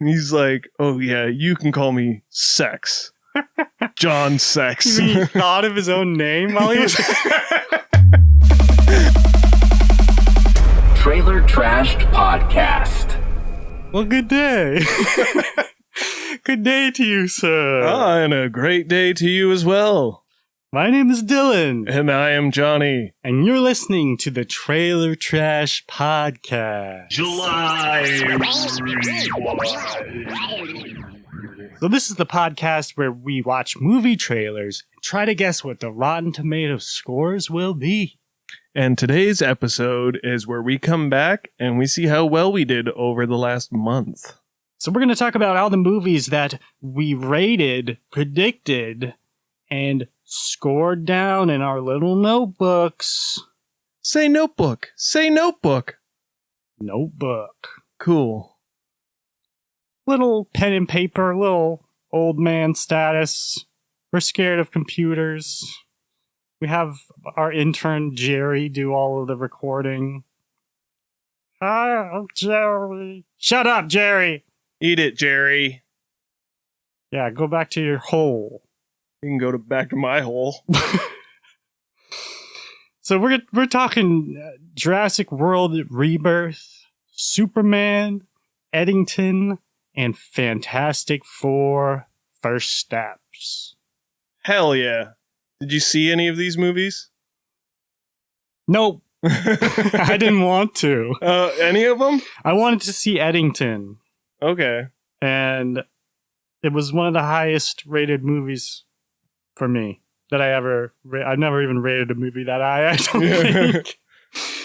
He's like, oh yeah, you can call me Sex. John Sex. You mean he thought of his own name while he was... Trailer Trashed Podcast. Well, good day. Good day to you, sir. And a great day to you as well. My name is Dylan. And I am Johnny. And you're listening to the Trailer Trash Podcast. July. So this is the podcast where we watch movie trailers and try to guess what the Rotten Tomatoes scores will be. And today's episode is where we come back and we see how well we did over the last month. So we're going to talk about all the movies that we rated, predicted, and scored down in our little notebooks. Say notebook. Say notebook. Notebook. Cool. Little pen and paper, little old man status. We're scared of computers. We have our intern Jerry do all of the recording. Hi, I'm Jerry. Shut up, Jerry. Eat it, Jerry. Yeah, go back to your hole. You can go back to my hole. So we're talking Jurassic World Rebirth, Superman, Eddington, and Fantastic Four First Steps. Hell yeah. Did you see any of these movies? Nope. I didn't want to. Any of them? I wanted to see Eddington. Okay. And it was one of the highest rated movies for me that I ever... I've never even rated a movie that I don't think.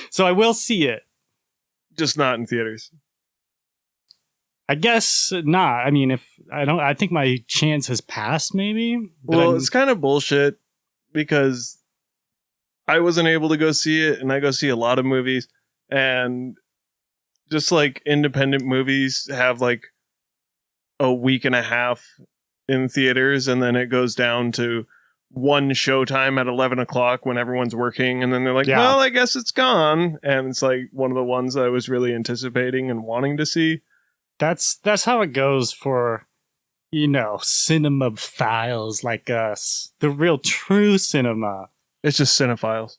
So I will see it. Just not in theaters. I guess not. I mean, I think my chance has passed, maybe. Well, it's kind of bullshit because I wasn't able to go see it, and I go see a lot of movies, and just like independent movies have like a week and a half in theaters, and then it goes down to one showtime at 11 o'clock when everyone's working, and then they're like, well, I guess it's gone. And it's like one of the ones I was really anticipating and wanting to see. That's how it goes for, cinema files like us. The real true cinema. It's just cinephiles.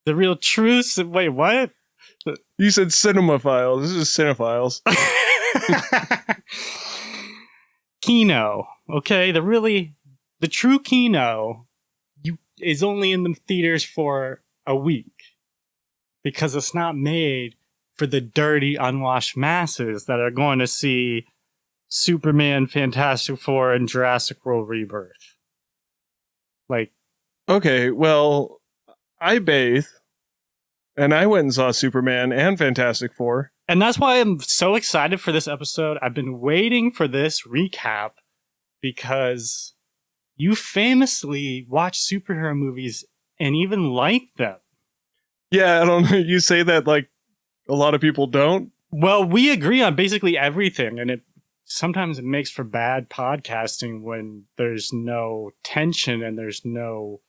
The real true... Wait, what? You said cinema files. This is cinephiles. Kino. Okay, the true Kino is only in the theaters for a week. Because it's not made for the dirty, unwashed masses that are going to see Superman, Fantastic Four, and Jurassic World Rebirth. Okay, well, I bathe, and I went and saw Superman and Fantastic Four. And that's why I'm so excited for this episode. I've been waiting for this recap because you famously watch superhero movies and even like them. Yeah, I don't know. You say that like a lot of people don't. Well, we agree on basically everything, and sometimes it makes for bad podcasting when there's no tension and there's no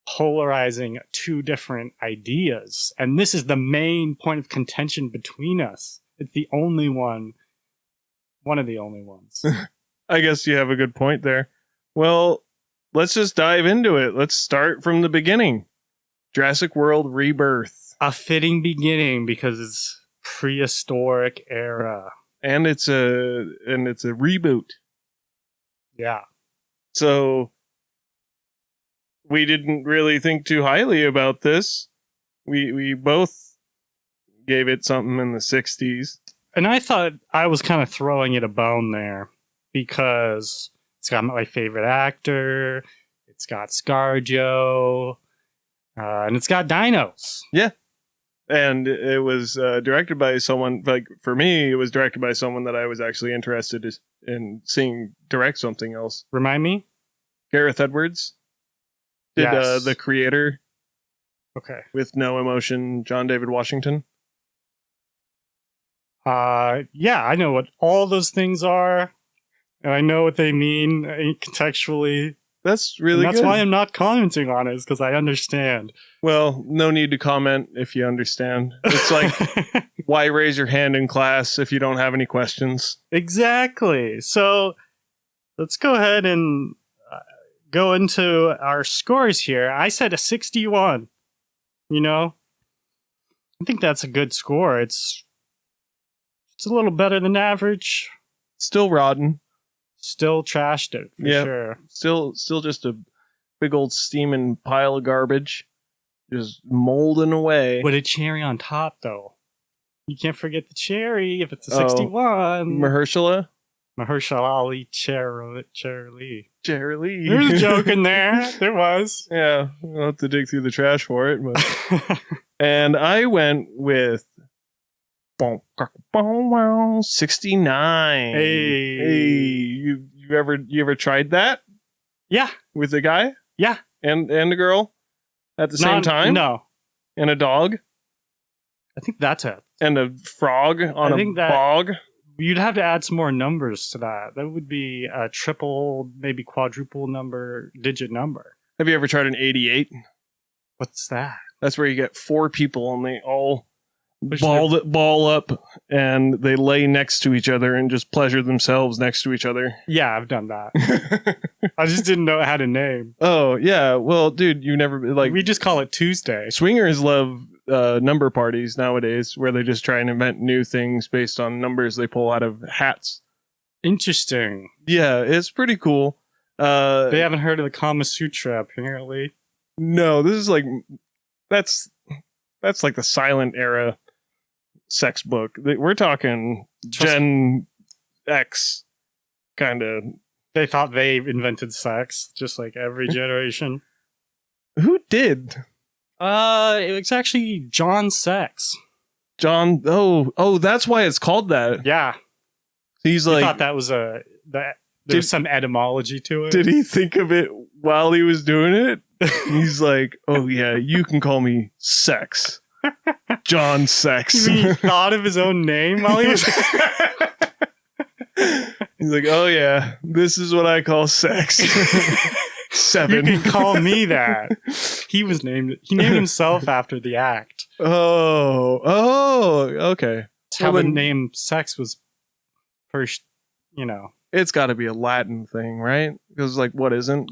polarizing two different ideas. And this is the main point of contention between us. It's the only one of the only ones. I guess you have a good point there. Well, let's just dive into it. Let's start from the beginning. Jurassic World Rebirth. A fitting beginning because it's prehistoric era. And it's a reboot. Yeah. So we didn't really think too highly about this. We both gave it something in the 60s. And I thought I was kind of throwing it a bone there because it's got my favorite actor, it's got ScarJo, and it's got dinos. Yeah. And it was directed by someone, like, for me, it was directed by someone that I was actually interested in seeing direct something else. Remind me? Gareth Edwards did Yes. The Creator. Okay. With no emotion, John David Washington. Yeah, I know what all those things are, and I know what they mean contextually. That's really and that's good. why I'm not commenting on it, is because I understand. Well, no need to comment if you understand. It's like, why raise your hand in class if you don't have any questions? Exactly. So let's go ahead and go into our scores here. I said a 61. You know, I think that's a good score. It's a little better than average. Still rotten. Still trashed it for sure. Still just a big old steaming pile of garbage, just molding away. With a cherry on top, though. You can't forget the cherry if it's a 61. Mahershala Ali Cherry. Jerry There's a joke in there. There was. Yeah, we'll have to dig through the trash for it. But and I went with 69. Hey, you ever tried that yeah, with a guy? Yeah, and a girl at the same time? No, and a dog. I think that's it. And a frog on a bog. You'd have to add some more numbers to that. That would be a triple, maybe quadruple digit number. Have you ever tried an 88? What's that? That's where you get 4 people and they all ball up and they lay next to each other and just pleasure themselves next to each other. Yeah, I've done that. I just didn't know it had a name. Oh, yeah. Well, dude, you never we just call it Tuesday. Swingers love number parties nowadays where they just try and invent new things based on numbers they pull out of hats. Interesting. Yeah, it's pretty cool. They haven't heard of the Kama Sutra, apparently. No, this is like that's like the silent era sex book. We're talking Gen X kind of. They thought they invented sex, just like every generation. Who did? It's actually John Sex. John. Oh, that's why it's called that. Yeah. He's like. I thought that was there's some etymology to it. Did he think of it while he was doing it? He's like, oh yeah, you can call me Sex. John Sex. He thought of his own name while he was. He's like, oh yeah, this is what I call sex. 7. You can call me that. He named himself after the act. Oh, okay. That's how the name Sex was first, It's got to be a Latin thing, right? Because like, what isn't?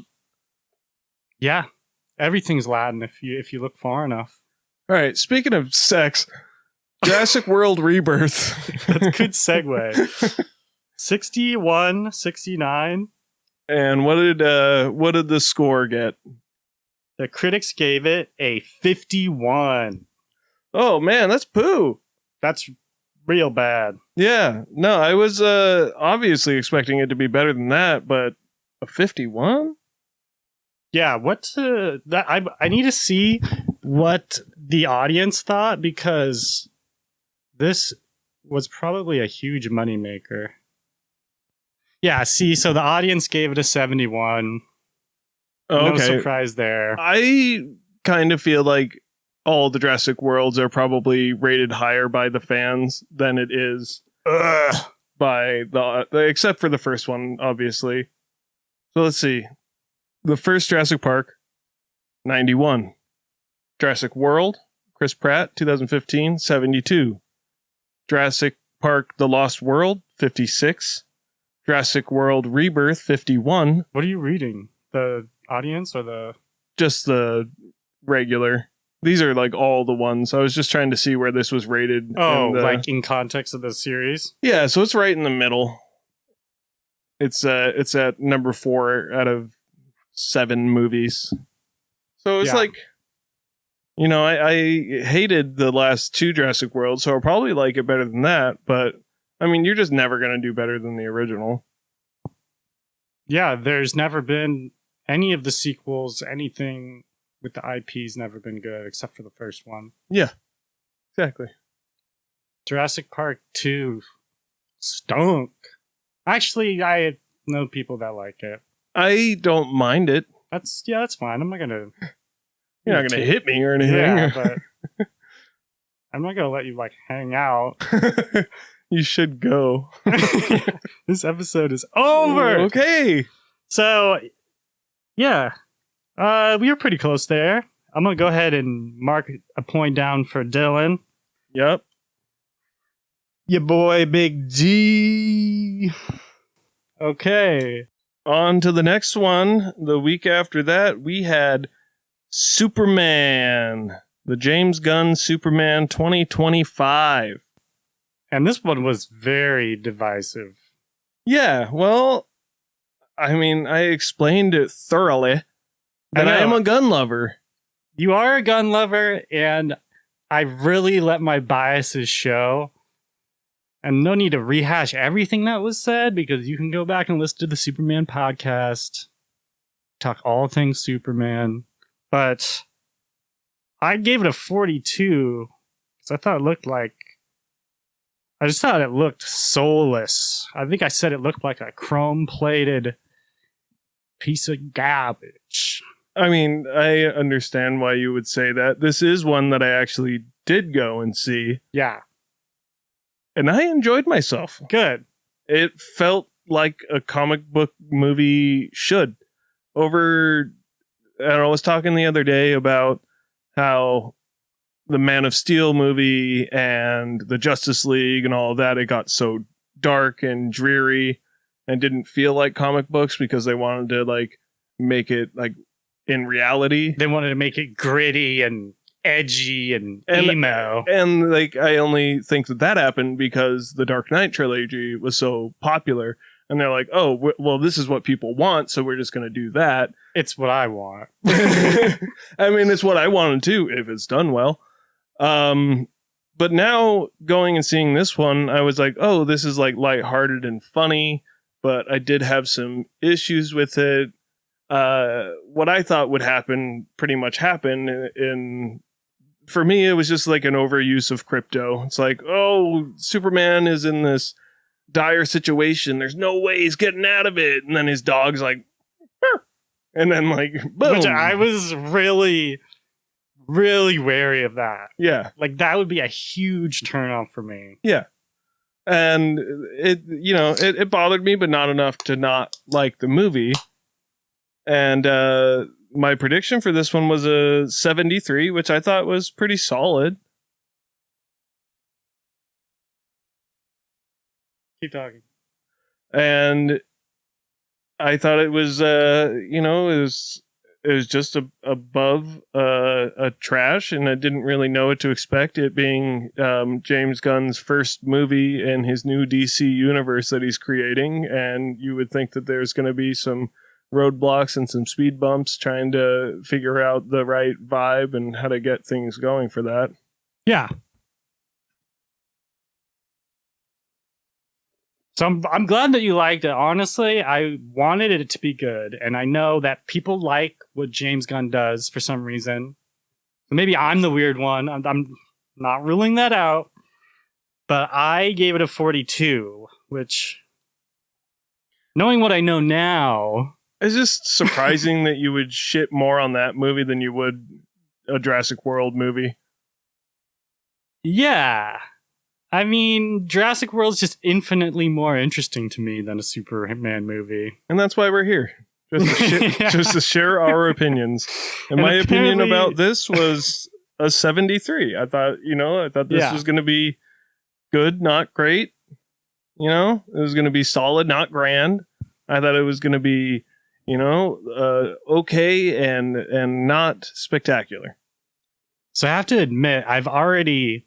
Yeah, everything's Latin if you look far enough. All right. Speaking of sex, Jurassic World Rebirth. That's a good segue. 61, 69. And what did the score get? The critics gave it a 51. Oh man, that's poo. That's real bad. Yeah. No, I was obviously expecting it to be better than that, but a 51? Yeah, I need to see what the audience thought, because this was probably a huge moneymaker. Yeah, see, so the audience gave it a 71. Oh, no surprise there. I kind of feel like all the Jurassic Worlds are probably rated higher by the fans than it is by except for the first one, obviously. So let's see. The first Jurassic Park, 91. Jurassic World, Chris Pratt, 2015, 72. Jurassic Park The Lost World, 56. Jurassic World Rebirth, 51. What are you reading? The audience or the... Just the regular. These are like all the ones. I was just trying to see where this was rated. Oh, like in context of the series? Yeah, so it's right in the middle. It's at number 4 out of 7 movies. So it's like, I hated the last 2 Jurassic World, so I'll probably like it better than that, but I mean, you're just never going to do better than the original. Yeah, there's never been any of the sequels, anything with the IP's never been good, except for the first one. Yeah, exactly. Jurassic Park 2 stunk. Actually, I know people that like it. I don't mind it. That's fine. I'm not going to... You're not going to hit me or anything. Yeah, but I'm not going to let you, hang out. You should go. This episode is over. Okay. So Yeah. We were pretty close there. I'm going to go ahead and mark a point down for Dylan. Yep. Your boy, Big D. Okay. On to the next one. The week after that, we had Superman, the James Gunn Superman 2025. And this one was very divisive. Yeah, well, I mean, I explained it thoroughly that I am a gun lover. You are a gun lover, and I really let my biases show. And no need to rehash everything that was said, because you can go back and listen to the Superman podcast, talk all things Superman. But I gave it a 42 because I just thought it looked soulless. I think I said it looked like a chrome-plated piece of garbage. I mean, I understand why you would say that. This is one that I actually did go and see. Yeah. And I enjoyed myself. Good. It felt like a comic book movie should. I was talking the other day about how the Man of Steel movie and the Justice League and all of that, it got so dark and dreary and didn't feel like comic books because they wanted to like make it like in reality. They wanted to make it gritty and edgy and emo. And like, I only think that happened because the Dark Knight trilogy was so popular. And they're like, oh, well, this is what people want, so we're just going to do that. It's what I want. I mean, it's what I wanted too, if it's done well. But now going and seeing this one, I was like, oh, this is like lighthearted and funny, but I did have some issues with it. What I thought would happen pretty much happened. For me, it was just like an overuse of crypto. It's like, oh, Superman is in this dire situation. There's no way he's getting out of it. And then his dog's like, burr. And then like, boom. Which I was really, really wary of that. Yeah. Like that would be a huge turn off for me. Yeah. And it bothered me, but not enough to not like the movie. And my prediction for this one was a 73, which I thought was pretty solid. Keep talking. And I thought it was, it was just above a trash, and I didn't really know what to expect. It being James Gunn's first movie in his new DC universe that he's creating, and you would think that there's going to be some roadblocks and some speed bumps trying to figure out the right vibe and how to get things going for that. Yeah. So I'm glad that you liked it. Honestly, I wanted it to be good, and I know that people like what James Gunn does for some reason. Maybe I'm the weird one. I'm not ruling that out, but I gave it a 42, which, knowing what I know now, it's just surprising that you would shit more on that movie than you would a Jurassic World movie. Yeah. I mean, Jurassic World is just infinitely more interesting to me than a Superman movie. And that's why we're here. Just to share our opinions. And my opinion about this was a 73. I thought this was going to be good, not great. It was going to be solid, not grand. I thought it was going to be, okay and not spectacular. So I have to admit, I've already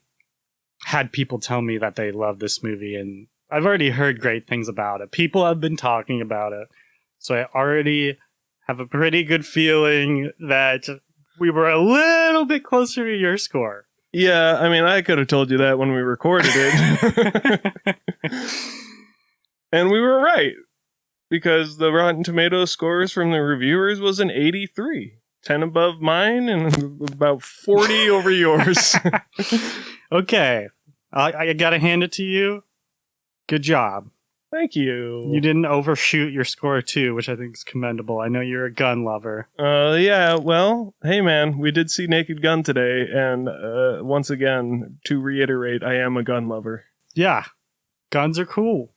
had people tell me that they love this movie, and I've already heard great things about it. People have been talking about it. So I already have a pretty good feeling that we were a little bit closer to your score. Yeah, I mean, I could have told you that when we recorded it. And we were right, because the Rotten Tomatoes scores from the reviewers was an 83. 10 above mine and about 40 over yours. Okay. I gotta hand it to you. Good job. Thank you. You didn't overshoot your score too, which I think is commendable. I know you're a gun lover. Yeah, well, hey man, we did see Naked Gun today, and once again, to reiterate, I am a gun lover. Yeah. Guns are cool.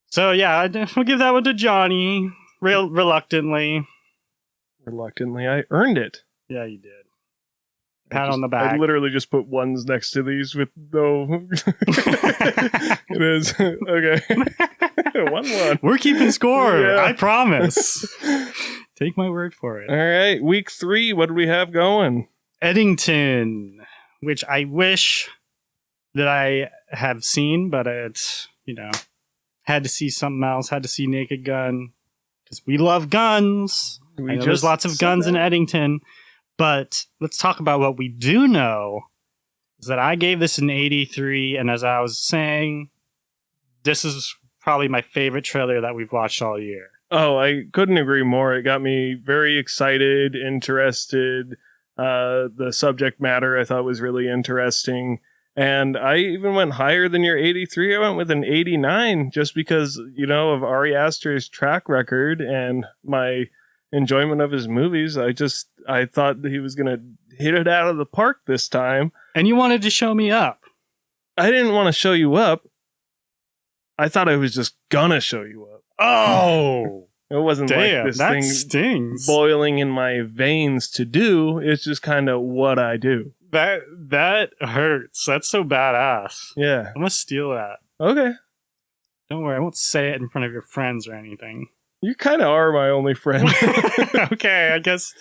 So yeah, we'll give that one to Johnny. reluctantly. Reluctantly, I earned it. Yeah, you did. Pat on the back. I literally just put ones next to these with no. It is okay. 1-1. We're keeping score. Yeah. I promise. Take my word for it. All right, week 3. What do we have going? Eddington, which I wish that I have seen, but it's had to see something else. Had to see Naked Gun because we love guns. I know there's lots of guns in Eddington. But let's talk about what we do know is that I gave this an 83. And as I was saying, this is probably my favorite trailer that we've watched all year. Oh, I couldn't agree more. It got me very excited, interested. The subject matter I thought was really interesting. And I even went higher than your 83. I went with an 89 just because, of Ari Aster's track record and my enjoyment of his movies. I thought that he was going to hit it out of the park this time. And you wanted to show me up. I didn't want to show you up. I thought I was just going to show you up. Oh, it wasn't damn, like this that thing stings. boiling in my veins to do. It's just kind of what I do. That hurts. That's so badass. Yeah. I'm going to steal that. Okay. Don't worry. I won't say it in front of your friends or anything. You kind of are my only friend. Okay, I guess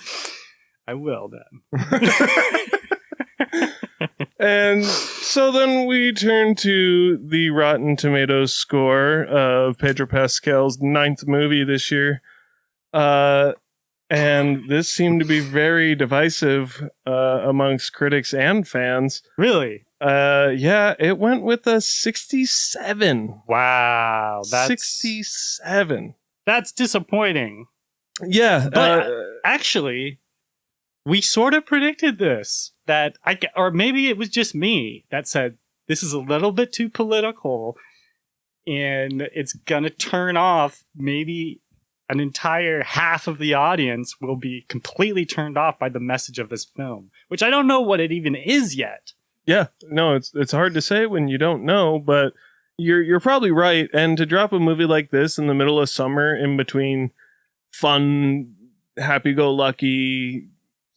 I will then. And so then we turn to the Rotten Tomatoes score of Pedro Pascal's 9th movie this year. And this seemed to be very divisive amongst critics and fans. Really? Yeah, it went with a 67. Wow. That's 67. That's disappointing. Yeah. But actually, we sort of predicted this. Or maybe it was just me that said, this is a little bit too political and it's going to turn off. Maybe an entire half of the audience will be completely turned off by the message of this film, which I don't know what it even is yet. Yeah, no, it's hard to say when you don't know, but you're probably right. And to drop a movie like this in the middle of summer, in between fun, happy-go-lucky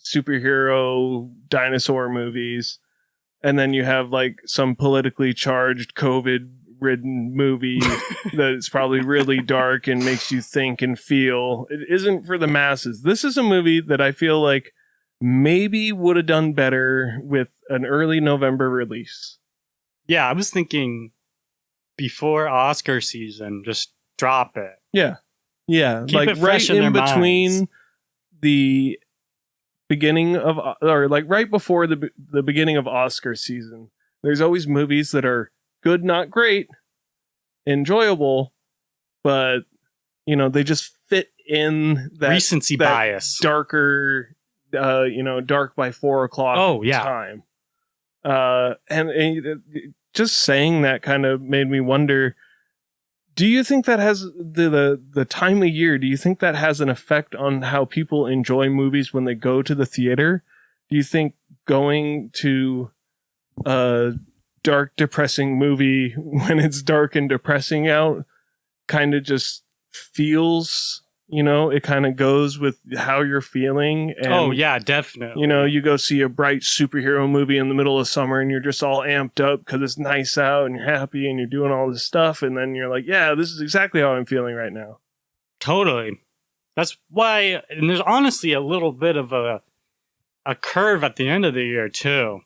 superhero dinosaur movies, and then you have like some politically charged COVID-ridden movie that's probably really dark and makes you think and feel. It isn't for the masses. This is a movie that I feel like maybe would have done better with an early November release. Yeah, I was thinking before Oscar season, just drop it. Yeah. Keep like it fresh right in in their between minds. The beginning of, or like right before the beginning of Oscar season. There's always movies that are good, not great, enjoyable, but they just fit in that recency bias, darker, dark by 4 o'clock. Oh yeah, time. And just saying that kind of made me wonder, do you think that has the time of year? Do you think that has an effect on how people enjoy movies when they go to the theater? Do you think going to a dark, depressing movie when it's dark and depressing out kind of just feels, it kind of goes with how you're feeling? And, oh yeah, definitely. you go see a bright superhero movie in the middle of summer and you're just all amped up because it's nice out and you're happy and you're doing all this stuff. And then you're like, yeah, this is exactly how I'm feeling right now. Totally. That's why, and there's honestly a little bit of a curve at the end of the year too.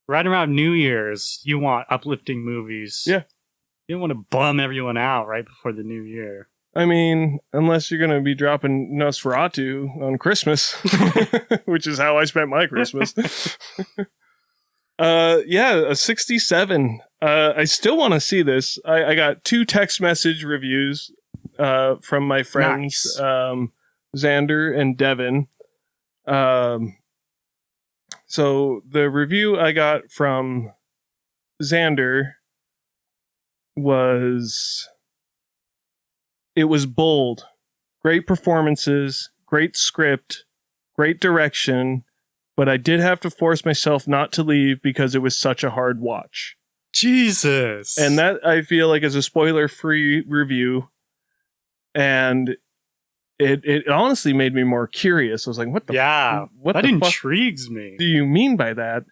Right around New Year's, you want uplifting movies. Yeah. You don't want to bum everyone out right before the new year. I mean, unless you're going to be dropping Nosferatu on Christmas, which is how I spent my Christmas. Yeah, a 67. I still want to see this. I got 2 text message reviews from my friends, nice. Xander and Devin. So the review I got from Xander was... It was bold, great performances, great script, great direction, but I did have to force myself not to leave because it was such a hard watch. Jesus. And that, I feel like, is a spoiler-free review. And it honestly made me more curious. I was like, what that the intrigues me. do you mean by that?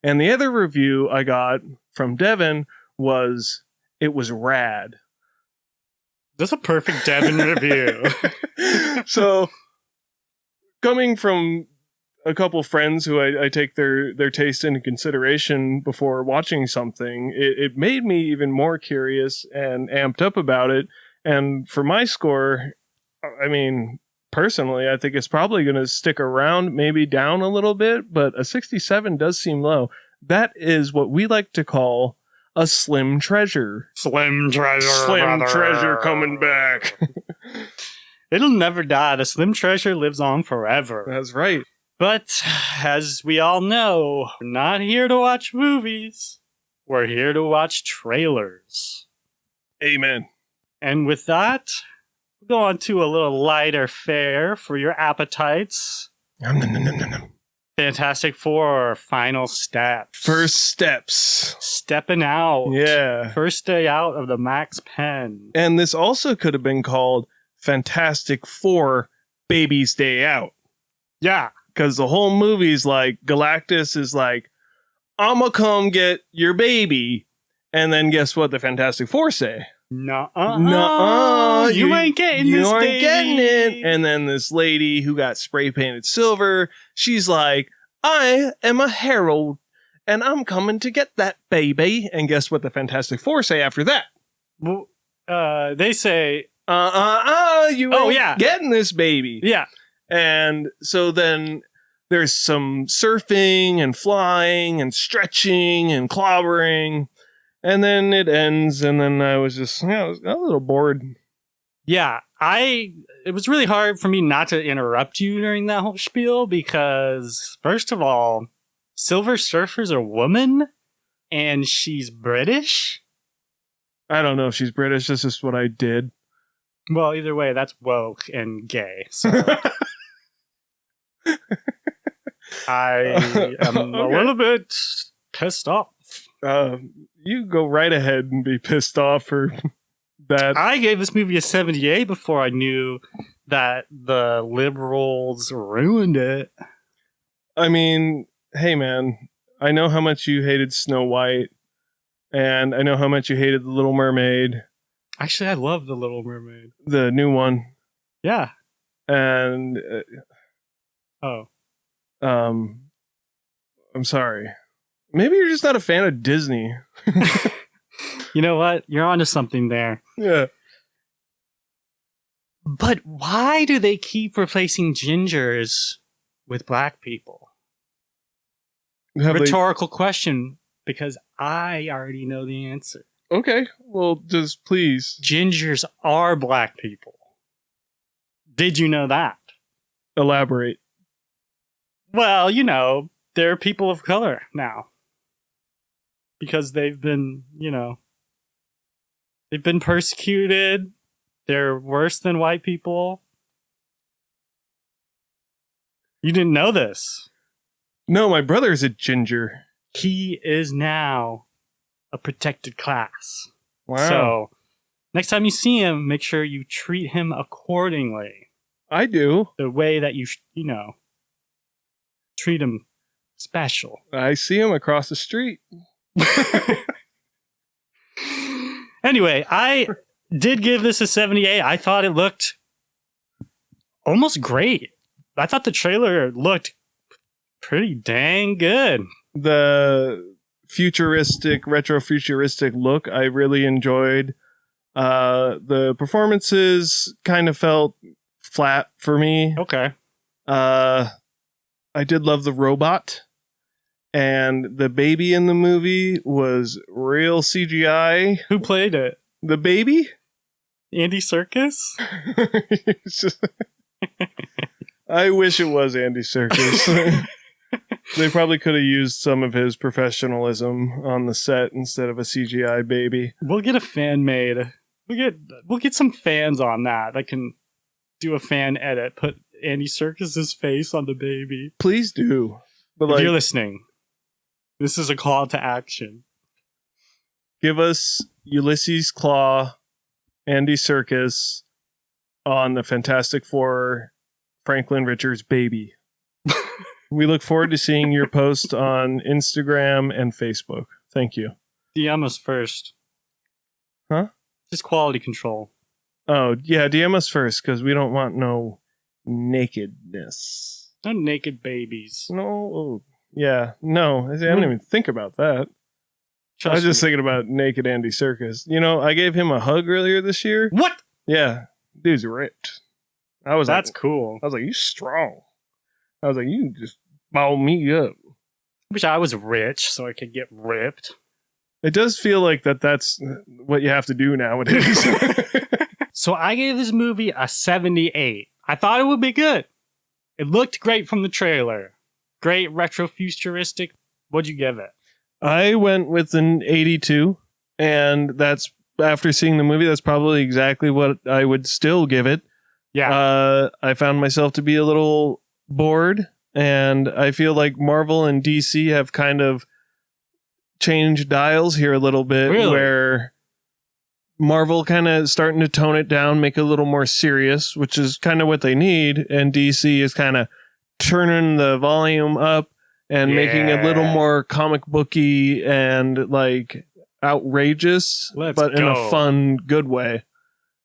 And the other review I got from Devin was, it was rad. That's a perfect Devin review. So, coming from a couple friends who I take their taste into consideration before watching something, it made me even more curious and amped up about it. And for my score, I mean, personally, I think it's probably going to stick around, maybe down a little bit, but a 67 does seem low. That is what we like to call a slim treasure. Slim treasure. Slim brother. treasure coming back. It'll never die. The slim treasure lives on forever. That's right. But as we all know, we're not here to watch movies. We're here to watch trailers. Amen. And with that, we'll go on to a little lighter fare for your appetites. Nom, nom, nom, nom, nom, nom. Fantastic Four, final steps. First steps. Stepping out. Yeah. First day out of the Max Pen. And this also could have been called Fantastic Four Baby's Day Out. Yeah. Because the whole movie's like, Galactus is like, I'ma come get your baby. And then guess what the Fantastic Four say? Nuh-uh. You ain't getting this, You aren't baby. getting it. And then this lady who got spray painted silver, she's like, I am a herald, and I'm coming to get that baby. And guess what the Fantastic Four say after that? Well, they say, you ain't yeah. getting this baby. yeah. And so then there's some surfing and flying and stretching and clobbering. And then it ends, and then I was just, I was a little bored. Yeah, it was really hard for me not to interrupt you during that whole spiel because, first of all, Silver Surfer's a woman, and she's British. I don't know if she's British. This is what I did. Well, either way, that's woke and gay. So I am a little bit pissed off. You go right ahead and be pissed off for that. I gave this movie a 78 before I knew that the liberals ruined it. I mean, hey man, I know how much you hated Snow White, and I know how much you hated The Little Mermaid. Actually, I love The Little Mermaid. The new one. Yeah. And I'm sorry. Maybe you're just not a fan of Disney. You know what? You're onto something there. Yeah. But why do they keep replacing gingers with black people? Rhetorical question, because I already know the answer. Okay, well, just please. Gingers are black people. Did you know that? Elaborate. Well, you know, they're people of color now. Because they've been, they've been persecuted. They're worse than white people. You didn't know this. No, my brother's a ginger. He is now a protected class. Wow. So, next time you see him, make sure you treat him accordingly. I do. The way that you treat him special. I see him across the street. Anyway, I did give this a 78. I thought it looked almost great. I thought the trailer looked pretty dang good. The retro-futuristic look, I really enjoyed. The performances kind of felt flat for me. Okay. I did love the robot. And the baby in the movie was real CGI. Who played it? The baby? Andy Serkis? I wish it was Andy Serkis. They probably could have used some of his professionalism on the set instead of a CGI baby. We'll get a fan made. We'll get some fans on that can do a fan edit. Put Andy Serkis' face on the baby. Please do. But if you're listening, this is a call to action. Give us Ulysses Claw, Andy Serkis, on the Fantastic Four Franklin Richards baby. We look forward to seeing your post on Instagram and Facebook. Thank you. DM us first. Huh? Just quality control. Oh, yeah, DM us first, because we don't want no nakedness. No naked babies. No. Yeah, no. I didn't even think about that. I was just thinking about naked Andy Serkis. You know, I gave him a hug earlier this year. What? Yeah. Dude's ripped. That's cool. I was like, you strong. I was like, you just ball me up. Wish I was rich so I could get ripped. It does feel like that's what you have to do nowadays. So I gave this movie a 78. I thought it would be good. It looked great from the trailer. Great retro-futuristic. What'd you give it? I went with an 82, and that's, after seeing the movie, that's probably exactly what I would still give it. Yeah. I found myself to be a little bored, and I feel like Marvel and DC have kind of changed dials here a little bit, Really? Where Marvel kind of starting to tone it down, make it a little more serious, which is kind of what they need, and DC is kind of turning the volume up and making it a little more comic booky and like outrageous, but in a fun, good way.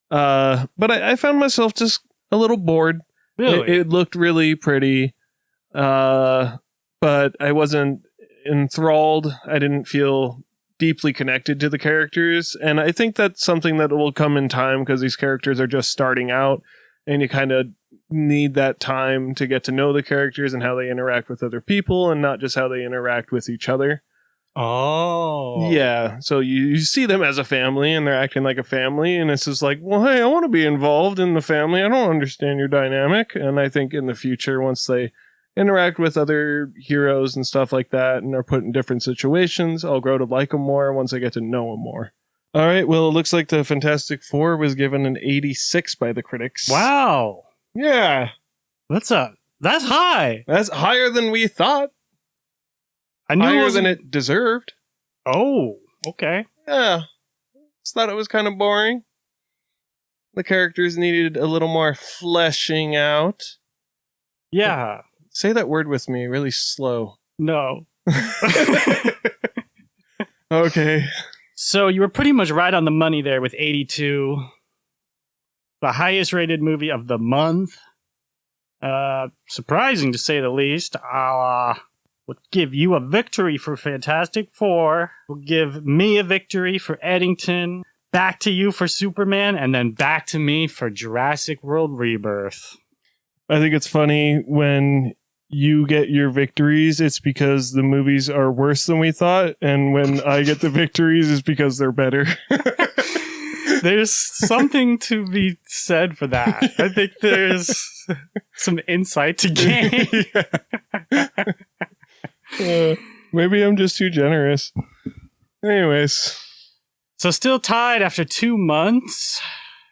But I found myself just a little bored. Really? It looked really pretty, but I wasn't enthralled. I didn't feel deeply connected to the characters, and I think that's something that will come in time because these characters are just starting out, and you kind of need that time to get to know the characters and how they interact with other people, and not just how they interact with each other. Oh. Yeah, so you see them as a family, and they're acting like a family, and it's just like, well, hey, I want to be involved in the family. I don't understand your dynamic. And I think in the future, once they interact with other heroes and stuff like that, and are put in different situations, I'll grow to like them more once I get to know them more. All right, well, it looks like the Fantastic Four was given an 86 by the critics. Wow. Yeah. That's high. That's higher than we thought. I knew higher than it deserved. Oh, okay. Yeah. Just thought it was kind of boring. The characters needed a little more fleshing out. Yeah. Say that word with me really slow. No. Okay. So you were pretty much right on the money there with 82. The highest rated movie of the month. Surprising to say the least. I'll give you a victory for Fantastic Four. We'll give me a victory for Eddington. Back to you for Superman. And then back to me for Jurassic World Rebirth. I think it's funny when you get your victories, it's because the movies are worse than we thought. And when I get the victories, it's because they're better. There's something to be said for that. I think there's some insight to gain. Maybe I'm just too generous. Anyways. So still tied after 2 months.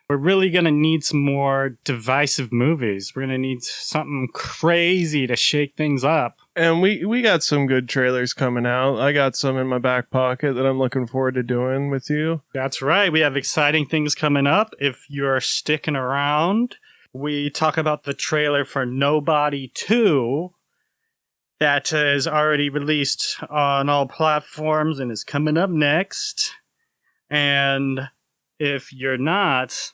We're really going to need some more divisive movies. We're going to need something crazy to shake things up. And we got some good trailers coming out. I got some in my back pocket that I'm looking forward to doing with you. That's right. We have exciting things coming up. If you're sticking around, we talk about the trailer for Nobody 2 that is already released on all platforms and is coming up next. And if you're not,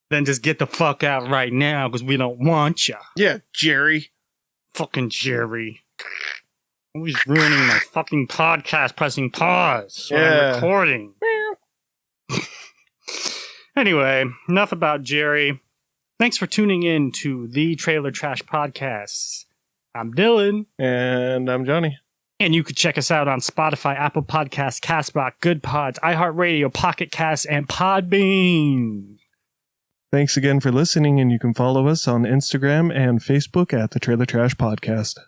then just get the fuck out right now because we don't want you. Yeah, Jerry. Fucking Jerry. Always ruining my fucking podcast, pressing pause when I'm recording. Anyway, enough about Jerry. Thanks for tuning in to the Trailer Trash Podcast. I'm Dylan. And I'm Johnny. And you can check us out on Spotify, Apple Podcasts, Castbox, Good Pods, iHeartRadio, Pocket Cast, and Podbean. Thanks again for listening, and you can follow us on Instagram and Facebook at the Trailer Trash Podcast.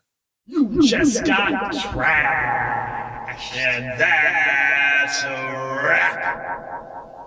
You just got trash, and that's a wrap.